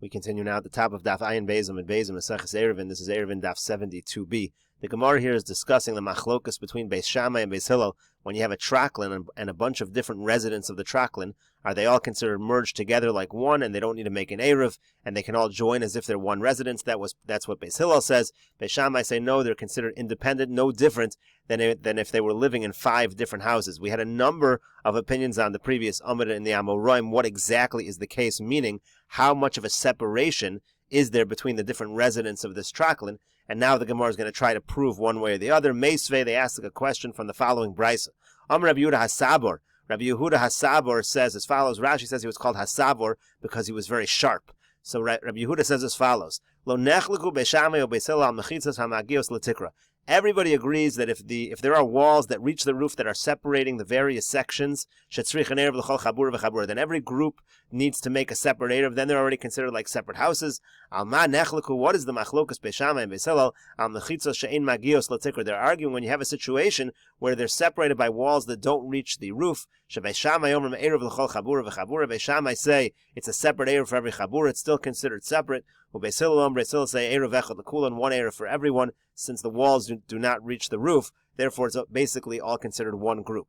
We continue now at the top of Daf Ayin Bezim and Bezim Meseches Eruvin. This is Eruvin Daf 72b. The Gemara here is discussing the machlokas between Beis Shammai and Beis Hillel. When you have a traklin and a bunch of different residents of the traklin, are they all considered merged together like one, and they don't need to make an Eruv, and they can all join as if they're one residence? That's what Beis Hillel says. Beis Shammai say no, they're considered independent, no different than if they were living in 5 different houses. We had a number of opinions on the previous Amud and the Amoraim. What exactly is the case? Meaning, how much of a separation is there between the different residents of this traklin? And now the Gemara is going to try to prove one way or the other. Meisvei, they ask a question from the following brisa. Rabbi Yehuda Hasabor. Rabbi Yehuda Hasabor says as follows. Rashi says he was called Hasabor because he was very sharp. So Rabbi Yehuda says as follows. Lo nechliku Beis Shammai o Beis Hillel al mechitzas hamagios letikra. Everybody agrees that if there are walls that reach the roof that are separating the various sections, then every group needs to make a separate eruv. Then they're already considered like separate houses. What is the machlokas Beis Shammai and Beis Hillel al mechitzos she'ein magios letikra? They're arguing when you have a situation where they're separated by walls that don't reach the roof. Beis Shammai say it's a separate eruv for every chabur. It's still considered separate. Beis Hillel say eruv echad l'kulan, one eruv for everyone, since the walls do not reach the roof. Therefore, it's basically all considered one group.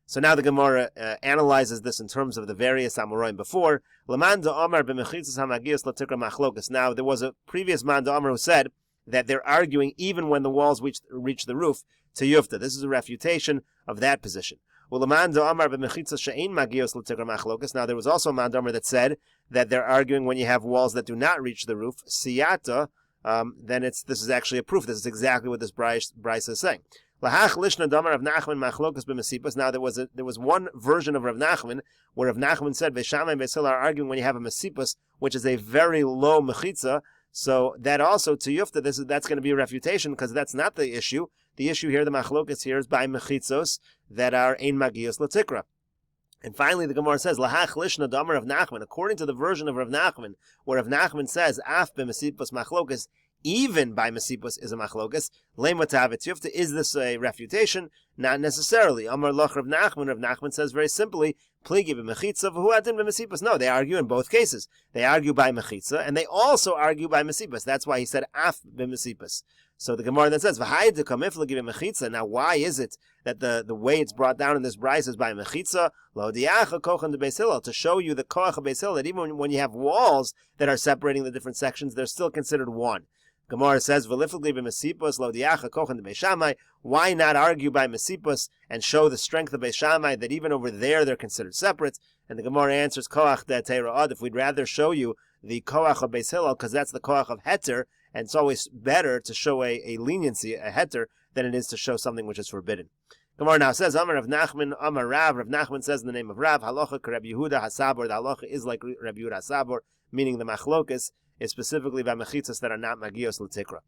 So now the Gemara analyzes this in terms of the various Amoraim before. Now, there was a previous Man Da'amar who said that they're arguing even when the walls reach the roof to Yufta. This is a refutation of that position. Now, there was also a Man Da'amar that said that they're arguing when you have walls that do not reach the roof, siyata, then this is actually a proof. This is exactly what this Bryce is saying. Now there was one version of Rav Nachman where Rav Nachman said Beis Shammai and Beis Hillel are arguing when you have a mesipus, which is a very low mechitza. So that also to Yufta, that's going to be a refutation because that's not the issue. The issue here, the machlokas here, is by mechitzos that are ein magios latikra. And finally, the Gemara says, Lahach lishna damar of Nachman, according to the version of Rav Nachman, where Rav Nachman says, Af b'mesipus machlokas, even by mesipus is a machlokas. Leimatavet yufta, is this a refutation? Not necessarily. Amar loch Rav Nachman says very simply, Pligi b'mechitza v'hu adin b'mesipus. No, they argue in both cases. They argue by mechitza, and they also argue by mesipus. That's why he said Af b'mesipus. So the Gemara then says, now why is it that the way it's brought down in this brayse is by mechitza? To show you the koach of Beis Hillel, that even when you have walls that are separating the different sections, they're still considered one. Gemara says, why not argue by mesipus and show the strength of Beis Shammai that even over there they're considered separate? And the Gemara answers, koach de teira'ad, if we'd rather show you the koach of Beis Hillel, because that's the koach of heter, and it's always better to show a leniency, a heter, than it is to show something which is forbidden. Gemara now says, Amar Rav Nachman, Amar Rav. Rav Nachman says in the name of Rav, Halacha Rabbi Yehuda Hasabor. The halacha is like Rabbi Yehuda Hasabor, meaning the machlokas is specifically by mechitzas that are not magios l'tikra.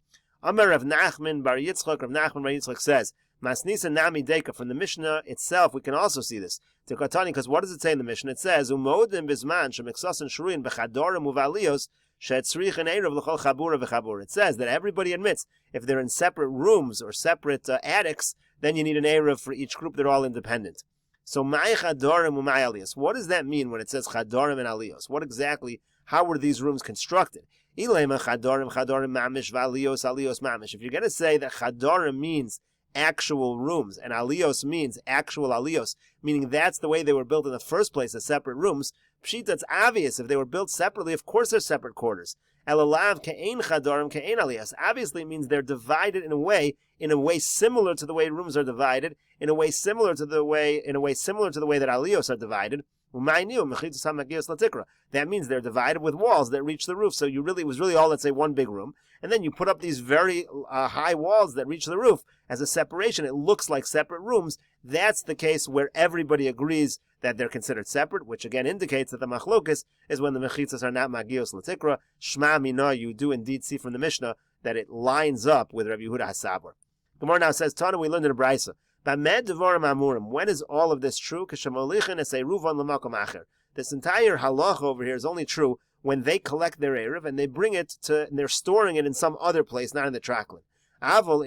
Amar Rav Nachman Bar Yitzchak. Rav Nachman Bar Yitzchak says, Masnisa Nami Deka. From the Mishnah itself, we can also see this. Tikatani, because what does it say in the Mishnah? It says, Umodim Bisman Shemiksasan Shruin Bechadorim Uvalios. It says that everybody admits if they're in separate rooms or separate attics, then you need an eruv for each group. They're all independent. So what does that mean when it says chadorim and aliyos? What exactly? How were these rooms constructed? If you're going to say that chadorim means actual rooms and aliyos means actual aliyos, meaning that's the way they were built in the first place, as separate rooms, pshita, it's obvious. If they were built separately, of course they're separate quarters. Elalav ke'ein chadorim ke'ein aliyos. Obviously, it means they're divided in a way similar to the way rooms are divided, in a way similar to the way that aliyos are divided. That means they're divided with walls that reach the roof. So it was really all, let's say, one big room. And then you put up these very high walls that reach the roof as a separation. It looks like separate rooms. That's the case where everybody agrees that they're considered separate, which again indicates that the machlokas is when the mechitzas are not magios l'tikra. Shma mina, you do indeed see from the Mishnah that it lines up with Rabbi Yehuda Hasabor. Gemara now says, Tana, we learned in the brayse. When is all of this true? This entire halacha over here is only true when they collect their eruv and they bring it and they're storing it in some other place, not in the traklin. But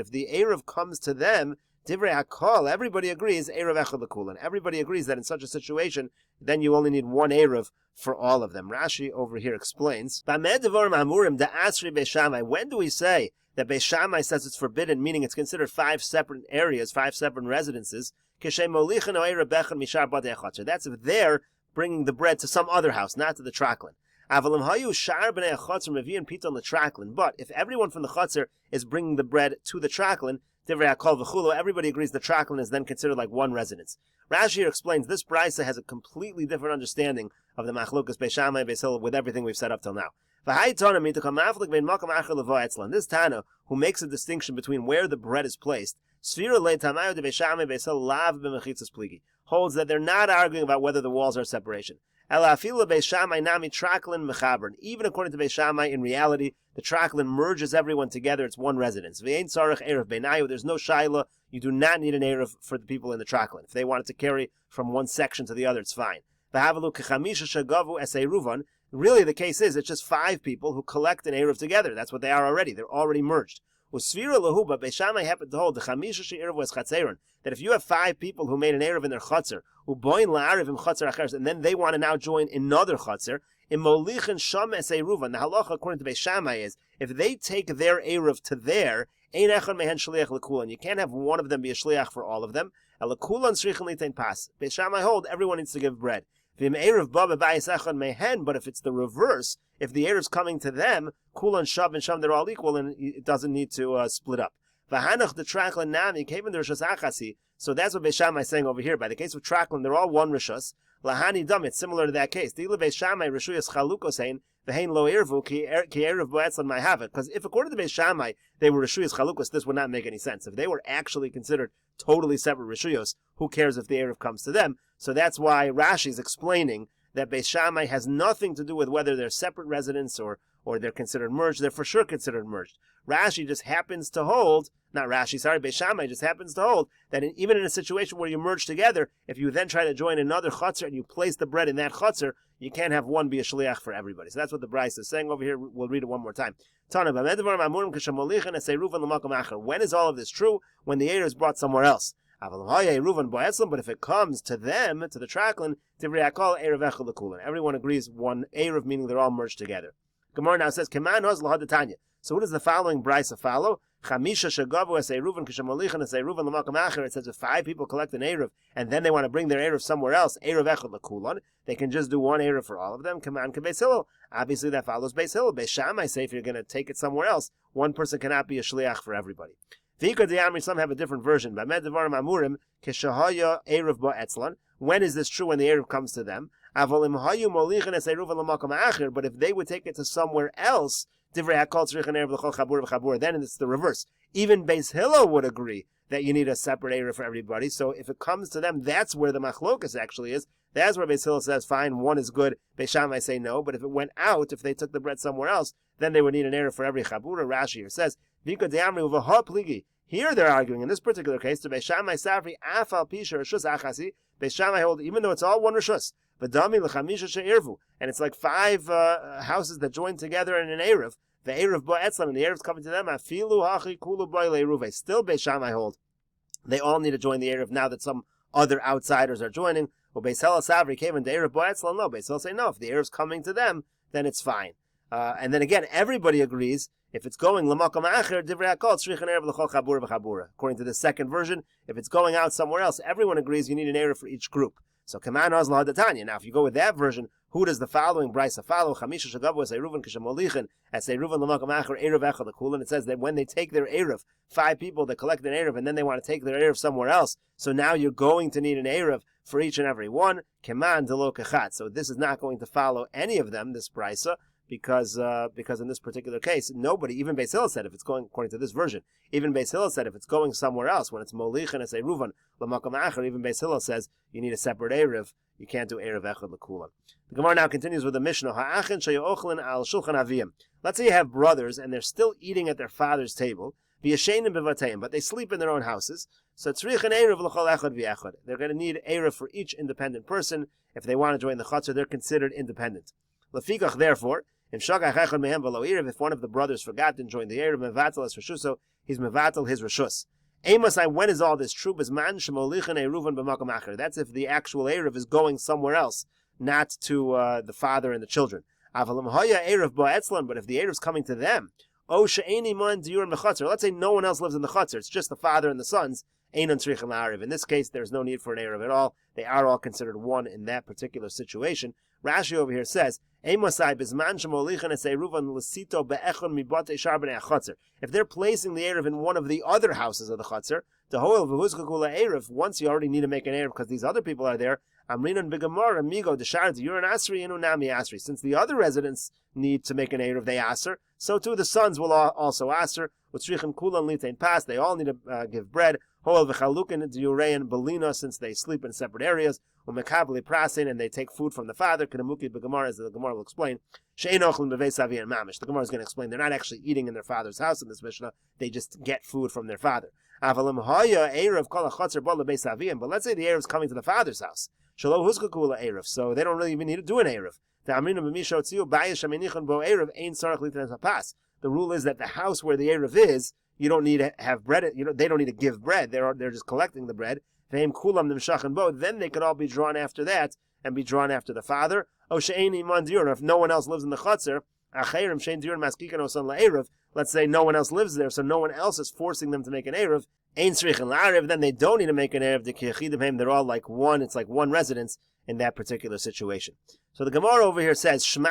if the eruv comes to them, Divrei hakol, everybody agrees, Erev echad l'kulan. Everybody agrees that in such a situation, then you only need one Erev for all of them. Rashi over here explains, when do we say that Beis Shammai says it's forbidden, meaning it's considered 5 separate areas, 5 separate residences? That's if they're bringing the bread to some other house, not to the traklin. But if everyone from the chutzner is bringing the bread to the traklin, everybody agrees the traklin is then considered like one residence. Rashi here explains this brisa has a completely different understanding of the machlokas Beis Shammai and Beis Hillel with everything we've said up till now. This Tana, who makes a distinction between where the bread is placed, holds that they're not arguing about whether the walls are separation. Even according to Beis Shammai, in reality, the traklin merges everyone together. It's one residence. There's no shaila. You do not need an erev for the people in the traklin. If they wanted to carry from one section to the other, it's fine. Really, the case is it's just 5 people who collect an erev together. That's what they are already. They're already merged. But Beis Shammai happened to hold that if you have 5 people who made an erev in their chutzner, and then they want to now join another chutzner, the halacha according to Beis Shammai is if they take their erev to there, you can't have one of them be a shliach for all of them. Beis Shammai hold everyone needs to give bread. But if it's the reverse, if the erev's coming to them, kulan shav and shav, they're all equal, and it doesn't need to split up. So that's what Beis Shammai is saying over here. By the case of traklin, they're all one rishus. Lahani dam, it's similar to that case. Beis Shammai rishuyas chaluko saying v'hein lo ervu ki erev bo'etzlan may have it. Because if according to Beis Shammai they were rishuyas chalukos, this would not make any sense. If they were actually considered totally separate rishuyos, who cares if the erev comes to them? So that's why Rashi is explaining that Beis Shammai has nothing to do with whether they're separate residents or they're considered merged. They're for sure considered merged. Rashi just happens to hold, Beis Shammai just happens to hold that even in a situation where you merge together, if you then try to join another chutzner and you place the bread in that chutzner, you can't have one be a shliach for everybody. So that's what the brisa is saying over here. We'll read it one more time. When is all of this true? When the erev is brought somewhere else. But if it comes to them, to the traklin, everyone agrees one erev, meaning they're all merged together. Gemara now says, so what does the following brisa follow? It says if 5 people collect an erev and then they want to bring their erev somewhere else, they can just do one erev for all of them. Obviously that follows Beis Hillel. Beis Shammai say if you're going to take it somewhere else, one person cannot be a shliach for everybody. Some have a different version. When is this true? When the erev comes to them. But if they would take it to somewhere else, then it's the reverse. Even Beis Hillel would agree that you need a separate erev for everybody. So if it comes to them, that's where the machlokas actually is. That's where Beis Hillel says, fine, one is good. Beis Shammai say no. But if it went out, if they took the bread somewhere else, then they would need an erev for every chabura. Rashi here says, here they're arguing, in this particular case, to Beis Shammai Safri, Afal Pisha, Rishus Achasi, Beis Shammai hold, even though it's all one Rishus, and it's like 5 houses that join together in an Erev, the Erev Bo'etzlan, and the Erev's coming to them, Afilu Hachi Kulu Boile Eruve, still Beis Shammai hold. They all need to join the Erev now that some other outsiders are joining. Well, Beis Hillel Savri came into Erev Bo'etzlan, no, Beis Hillel say no, if the Erev's coming to them, then it's fine. And then again, everybody agrees, if it's going l'makom acher, divrei hakol tzrich an erev l'chol chabura v'chabura. According to the second version, if it's going out somewhere else, everyone agrees you need an erev for each group. So kaman oz l'hadatanya. Now, if you go with that version, who does the following brisa follow? Chamisha shagavu es Eruvin kishamolichin es Eruvin l'makom acher erev echad l'kulin. It says that when they take their erev, 5 people that collect an erev, and then they want to take their erev somewhere else. So now you're going to need an erev for each and every one. Kaman delo kachat. So this is not going to follow any of them, this brisa. Because in this particular case, nobody, even Beis Hillel said if it's going, according to this version, even Beis Hillel said if it's going somewhere else, when it's molich and it's Eruvin l'makom acher, even Beis Hillel says you need a separate erev. You can't do erev echad l'kulan. The Gemara now continues with the Mishnah. Ha'achin sheyochlin al shulchan avim. Let's say you have brothers and they're still eating at their father's table, v'yashenim bevateim, but they sleep in their own houses. So tzrich an erev l'chol echad v'echad. They're going to need erev for each independent person. If they want to join the chutzner, they're considered independent. Lefikach, therefore, if one of the brothers forgot and joined the Erev, mevatel es reshuso, he's mevatel his reshus. Amosai, when is all this true? That's if the actual Eruv is going somewhere else, not to the father and the children. But if the Eruv is coming to them, let's say no one else lives in the chutzner, it's just the father and the sons. In this case, there's no need for an Eruv at all. They are all considered one in that particular situation. Rashi over here says, if they're placing the Eruv in one of the other houses of the chutzner, once you already need to make an Eruv because these other people are there, since the other residents need to make an Eruv, they aser, so too the sons will also aser. They all need to give bread. Since they sleep in separate areas, and they take food from the father, as the Gemara will explain. The Gemara is going to explain they're not actually eating in their father's house in this Mishnah, they just get food from their father. But let's say the Eruv is coming to the father's house, so they don't really even need to do an Eruv. The rule is that the house where the Eruv is, you don't need to have bread. They don't need to give bread. They're just collecting the bread. Then they could all be drawn after that and be drawn after the father. If no one else lives in the chutzner, let's say no one else lives there, so no one else is forcing them to make an Eruv. Then they don't need to make an Eruv. They're all like one. It's like one residence in that particular situation. So the Gemara over here says, should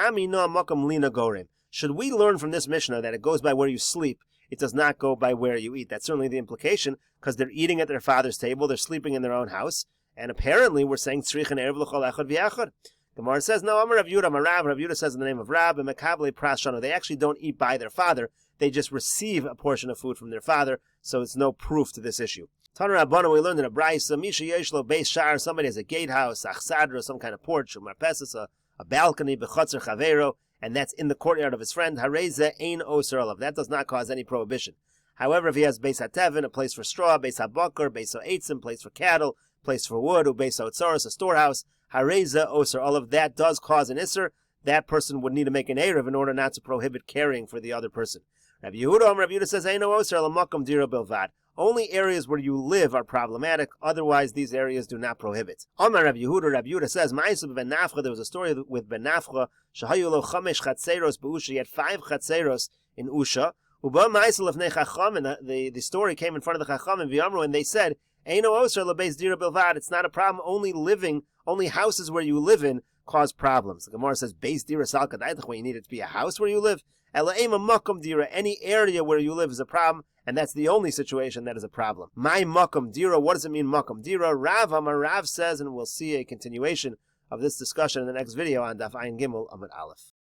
we learn from this Mishnah that it goes by where you sleep? It does not go by where you eat. That's certainly the implication, because they're eating at their father's table, they're sleeping in their own house, and apparently we're saying tzrich and erev l'chol echad v'yachad. Gemara says, no, Amar Rav Yehuda, Rav Yehuda says in the name of Rab, and Mekabli Pras Shano, they actually don't eat by their father, they just receive a portion of food from their father, so it's no proof to this issue. Tana Rabbana, we learned in a Braisa, Misha Yeshlo Beis Shar, somebody has a gatehouse, achsadra, some kind of porch, marpesis, a balcony, b'chotzer chavero, and that's in the courtyard of his friend. Hareza ein oser olav. That does not cause any prohibition. However, if he has beis hatevin, a place for straw, beis habakar, beis ha'etzim, place for cattle, place for wood, beis ha'otzaros, a storehouse, hareza oser olav, that does cause an isser. That person would need to make an eruv in order not to prohibit caring for the other person. Rav Yehuda says, ein oser lamakam dira bilvad. Only areas where you live are problematic. Otherwise, these areas do not prohibit. Amar Rav Yehuda says, Ma'aseh ben Nafcha, there was a story with ben Nafcha, Shahayu lo chamesh chatzeros be'usha, he had 5 chatzeros in Usha. Uba ma'aseh lefnei chacham, and the story came in front of the chacham in V'yamru, and they said, Eino oser lebeis dira bilvad, it's not a problem, only houses where you live in cause problems. The Gemara says, Beis dira sal kadaytach, when you need it to be a house where you live. Ela ema makom dira, any area where you live is a problem, and that's the only situation that is a problem. My makom dira, what does it mean makom dira? Rav says, and we'll see a continuation of this discussion in the next video on Daf Ayin Gimel Amud Aleph.